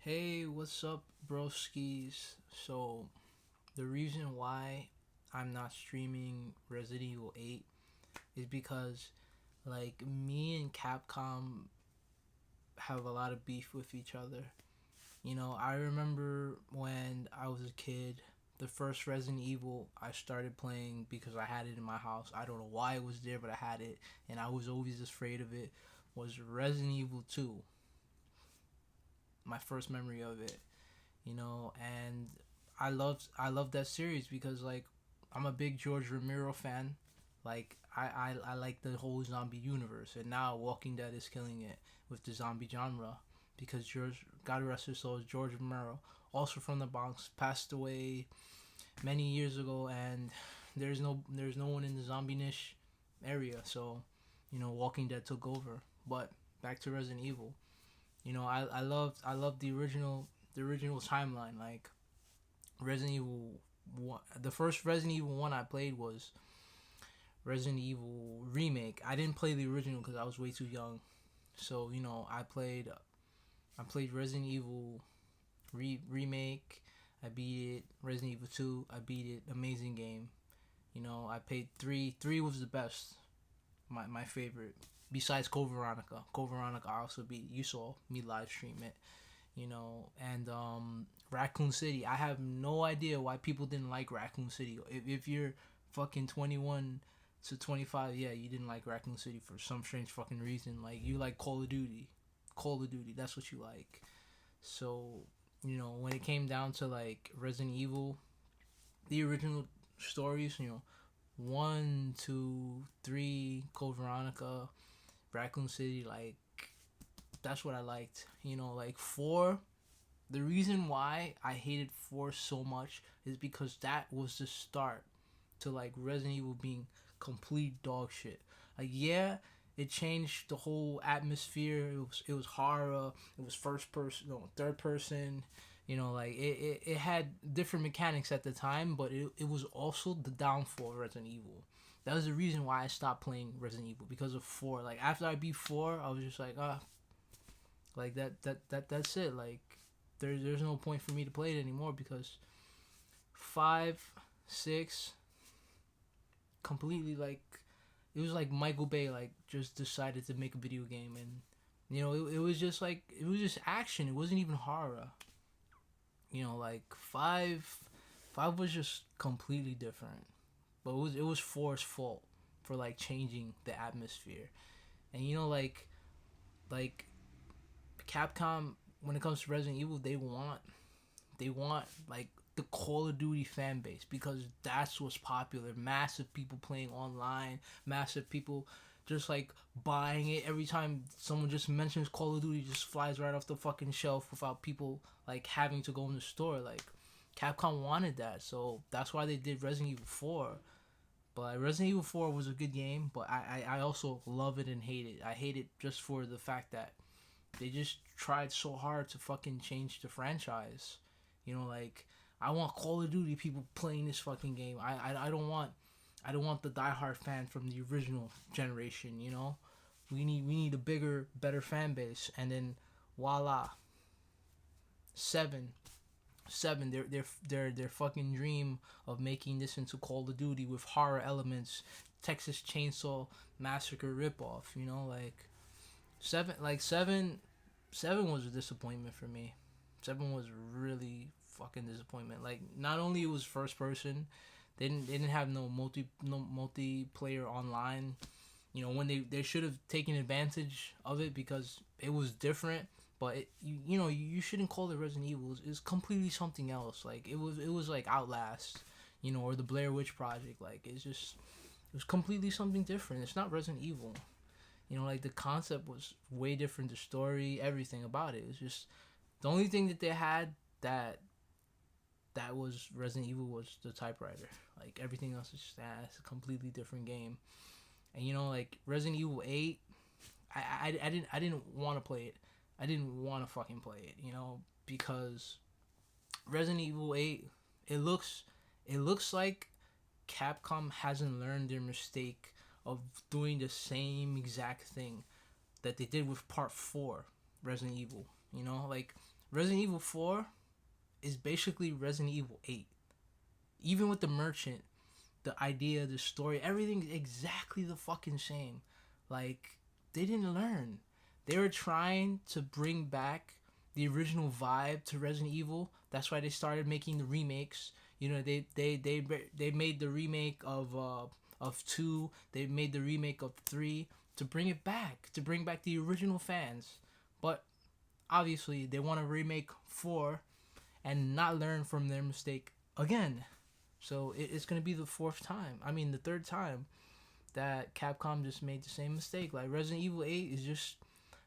Hey, what's up, broskies? So, the reason why I'm not streaming Resident Evil 8 is because, me and Capcom have a lot of beef with each other. I remember when I was a kid, the first Resident Evil I started playing because I had it in my house. I don't know why it was there, but I had it, and I was always afraid of it, was Resident Evil 2. My first memory of it. And I love that series because I'm a big George Romero fan. I like the whole zombie universe, and now Walking Dead is killing it with the zombie genre because George, God rest his soul, George Romero, also from the Bronx, passed away many years ago, and there's no one in the zombie niche area, so Walking Dead took over. But back to Resident Evil. I love the original timeline. Like Resident Evil 1, the first Resident Evil 1 I played was Resident Evil Remake. I didn't play the original because I was way too young. So, I played Resident Evil Remake. I beat it. Resident Evil 2, I beat it. Amazing game. I played 3. 3 was the best. My favorite. Besides Code Veronica. Code Veronica I also beat. You saw me live stream it. And Raccoon City. I have no idea why people didn't like Raccoon City. If you're fucking 21 to 25, yeah, you didn't like Raccoon City for some strange fucking reason. Like, you like Call of Duty. Call of Duty, that's what you like. So, when it came down to like Resident Evil, the original stories, 1, 2, 3, Code Veronica, Raccoon City, like, that's what I liked. Like 4, the reason why I hated 4 so much is because that was the start to like Resident Evil being complete dog shit. Like, yeah, it changed the whole atmosphere. It was horror. It was first person, no, third person. It had different mechanics at the time, but it was also the downfall of Resident Evil. That was the reason why I stopped playing Resident Evil, because of 4. Like, after I beat 4, I was just like, like that's it. Like, there's no point for me to play it anymore because 5, 6, completely, like, it was like Michael Bay like just decided to make a video game, and it was just like, it was just action. It wasn't even horror. Like, 5 was just completely different. But it was Four's fault for like changing the atmosphere. And like Capcom, when it comes to Resident Evil, they want like the Call of Duty fan base, because that's what's popular. Massive people playing online, massive people just like buying it every time someone just mentions Call of Duty, just flies right off the fucking shelf without people like having to go in the store. Like, Capcom wanted that, so that's why they did Resident Evil 4. But Resident Evil 4 was a good game, but I also love it and hate it. I hate it just for the fact that they just tried so hard to fucking change the franchise. Like, I want Call of Duty people playing this fucking game. I don't want the diehard fan from the original generation. We need a bigger, better fan base, and then voila, 7, 7. Their fucking dream of making this into Call of Duty with horror elements, Texas Chainsaw Massacre ripoff. Like, 7 was a disappointment for me. 7 was really fucking disappointment. Like, not only it was first person, they didn't have no multiplayer online. When they should have taken advantage of it because it was different. But you shouldn't call it Resident Evil. It's completely something else. Like, it was like Outlast, or the Blair Witch Project. Like, it was completely something different. It's not Resident Evil. Like, the concept was way different. The story, everything about it. It's just the only thing that they had that was Resident Evil was the typewriter. Like, everything else is just it's a completely different game. And like Resident Evil 8, I didn't want to play it. I didn't want to fucking play it. Because Resident Evil 8, it looks like Capcom hasn't learned their mistake of doing the same exact thing that they did with Part 4 Resident Evil. Like, Resident Evil 4 is basically Resident Evil 8. Even with the merchant, the idea, the story, everything's exactly the fucking same. Like, they didn't learn. They were trying to bring back the original vibe to Resident Evil. That's why they started making the remakes. You know, they made the remake of 2. They made the remake of 3 to bring it back, to bring back the original fans. But obviously, they want to remake 4 and not learn from their mistake again. So it's gonna be the the third time that Capcom just made the same mistake. Like Resident Evil 8 is just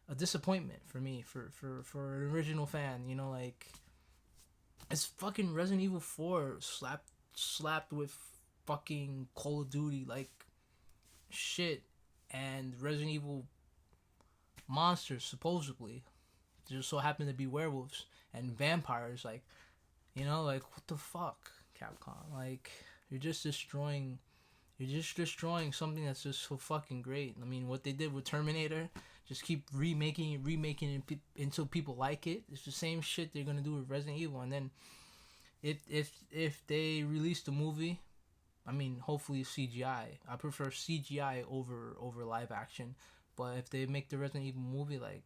a disappointment for me, for an original fan. You know, like it's fucking Resident Evil 4 slapped with fucking Call of Duty like shit, and Resident Evil monsters supposedly just so happen to be werewolves and vampires. Like, you know, like what the fuck, Capcom? Like you're just destroying something that's just so fucking great. I mean, what they did with Terminator, just keep remaking it until people like it. It's the same shit they're gonna do with Resident Evil. And then if they release the movie, I mean, hopefully CGI. I prefer CGI over live action. But if they make the Resident Evil movie like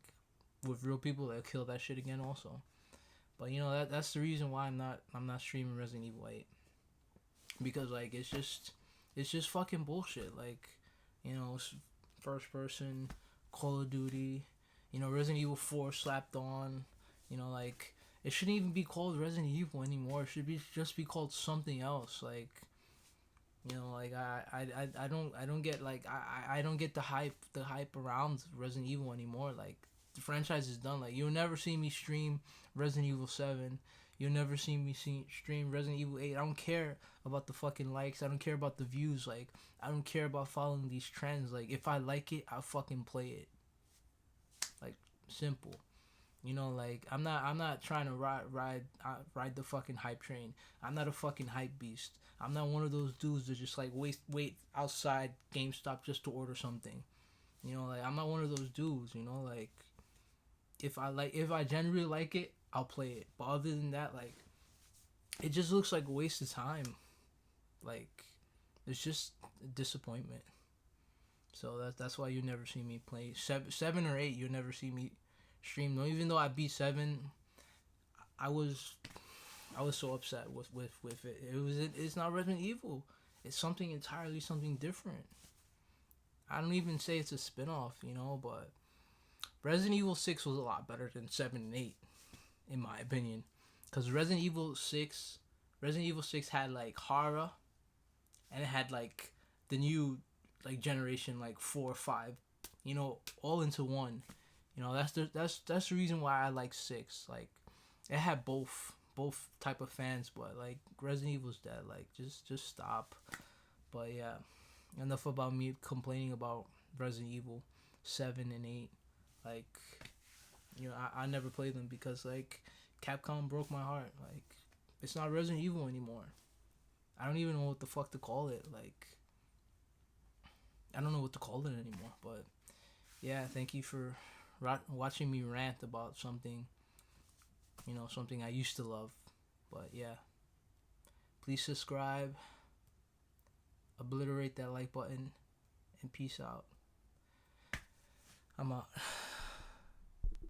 with real people, they'll kill that shit again also. But you know, that's the reason why I'm not streaming Resident Evil 8, because like it's just fucking bullshit. Like, you know, first person Call of Duty, you know, Resident Evil 4 slapped on, you know, like it shouldn't even be called Resident Evil anymore. It should just be called something else. Like, you know, like I don't get like I don't get the hype around Resident Evil anymore. Like the franchise is done. Like you'll never see me stream Resident Evil 7. You'll never see me stream Resident Evil 8. I don't care about the fucking likes. I don't care about the views. Like, I don't care about following these trends. Like, if I like it, I'll fucking play it. Like, simple. You know, like I'm not trying to ride the fucking hype train. I'm not a fucking hype beast. I'm not one of those dudes that just like wait outside GameStop just to order something. You know, like I'm not one of those dudes. You know, like if I genuinely like it, I'll play it. But other than that, like it just looks like a waste of time. Like it's just a disappointment. So that's why you never see me play 7 or 8. You'll never see me stream. No, even though I beat 7, I was so upset with it. It's not Resident Evil. It's something entirely different. I don't even say it's a spin-off, you know, but Resident Evil 6 was a lot better than 7 and 8 in my opinion, cuz Resident Evil 6 had like horror, and it had like the new like generation like 4 or 5, you know, all into one. You know, that's the reason why I like 6. Like it had both type of fans, but like Resident Evil's dead. Like just stop. But yeah, enough about me complaining about Resident Evil 7 and 8. Like, you know, I never played them because like Capcom broke my heart. Like it's not Resident Evil anymore. I don't even know what the fuck to call it. Like I don't know what to call it anymore. But yeah, thank you for watching me rant about something, you know, something I used to love. But yeah, please subscribe, obliterate that like button, and peace out. I'm out.